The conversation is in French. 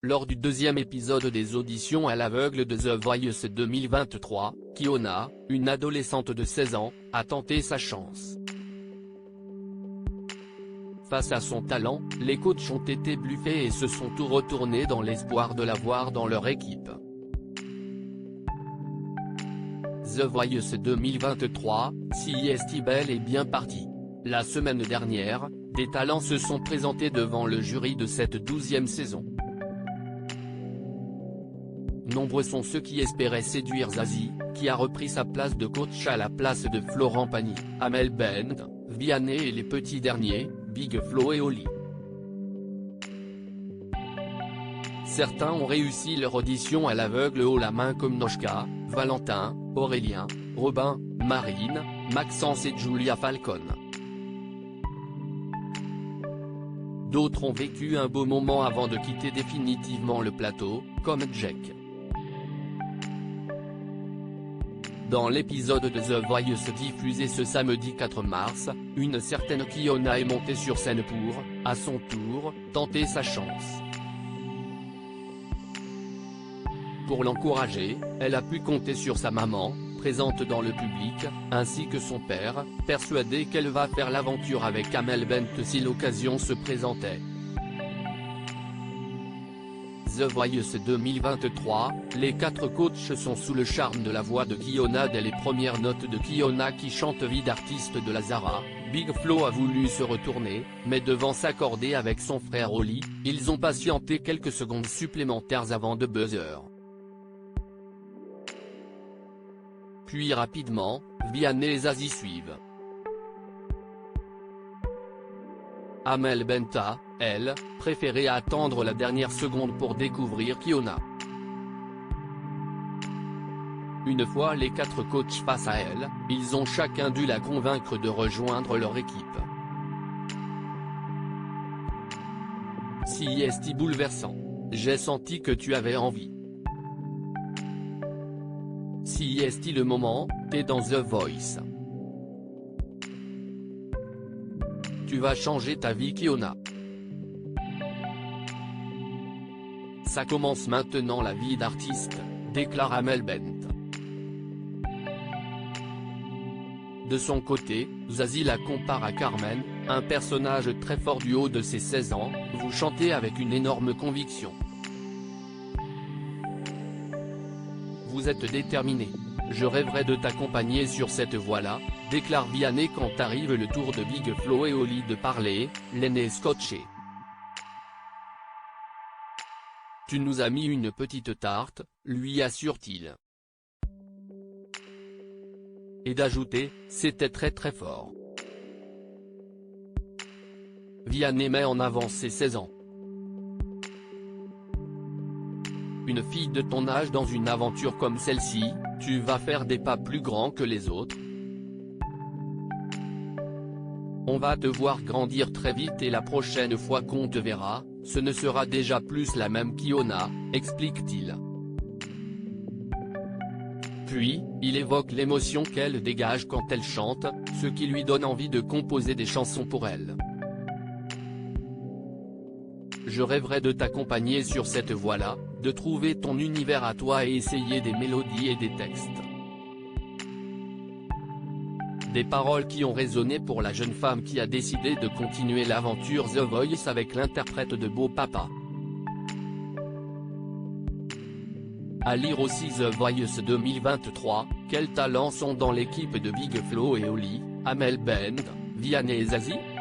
Lors du deuxième épisode des auditions à l'aveugle de The Voice 2023, Kiona, une adolescente de 16 ans, a tenté sa chance. Face à son talent, les coachs ont été bluffés et se sont tout retournés dans l'espoir de la voir dans leur équipe. The Voice 2023, si est bel et bien parti. La semaine dernière, des talents se sont présentés devant le jury de cette 12e saison. Nombreux sont ceux qui espéraient séduire Zazie, qui a repris sa place de coach à la place de Florent Pagny, Amel Bent, Vianney et les petits derniers, Big Flo et Oli. Certains ont réussi leur audition à l'aveugle haut la main comme Noshka, Valentin, Aurélien, Robin, Marine, Maxence et Julia Falcon. D'autres ont vécu un beau moment avant de quitter définitivement le plateau, comme Jack. Dans l'épisode de The Voice diffusé ce samedi 4 mars, une certaine Kiona est montée sur scène pour, à son tour, tenter sa chance. Pour l'encourager, elle a pu compter sur sa maman, présente dans le public, ainsi que son père, persuadé qu'elle va faire l'aventure avec Amel Bent si l'occasion se présentait. The Voice 2023, les 4 coachs sont sous le charme de la voix de Kiona dès les premières notes de Kiona qui chante Vie d'artiste de Lazara. Big Flo a voulu se retourner, mais devant s'accorder avec son frère Oli, ils ont patienté quelques secondes supplémentaires avant de buzzer. Puis rapidement, Vianney et Zazie suivent. Amel Bent, elle, préférait attendre la dernière seconde pour découvrir Kiona. Une fois les 4 coachs face à elle, ils ont chacun dû la convaincre de rejoindre leur équipe. Si est bouleversant. J'ai senti que tu avais envie. Si est le moment, t'es dans The Voice. Tu vas changer ta vie Kiona. Ça commence maintenant la vie d'artiste, déclare Amel Bent. De son côté, Zazie la compare à Carmen, un personnage très fort du haut de ses 16 ans, vous chantez avec une énorme conviction. Vous êtes déterminé. Je rêverais de t'accompagner sur cette voie-là, déclare Vianney quand arrive le tour de Big Flo et Oli de parler, l'aîné scotché. Tu nous as mis une petite tarte, lui assure-t-il. Et d'ajouter, c'était très fort. Vianney met en avant ses 16 ans. Une fille de ton âge dans une aventure comme celle-ci, tu vas faire des pas plus grands que les autres. On va te voir grandir très vite et la prochaine fois qu'on te verra, ce ne sera déjà plus la même Kiona, explique-t-il. Puis, il évoque l'émotion qu'elle dégage quand elle chante, ce qui lui donne envie de composer des chansons pour elle. Je rêverais de t'accompagner sur cette voie-là, de trouver ton univers à toi et essayer des mélodies et des textes. Des paroles qui ont résonné pour la jeune femme qui a décidé de continuer l'aventure The Voice avec l'interprète de Beau Papa. À lire aussi The Voice 2023, quels talents sont dans l'équipe de Big Flo et Oli, Amel Bent, Vianney et Zazie ?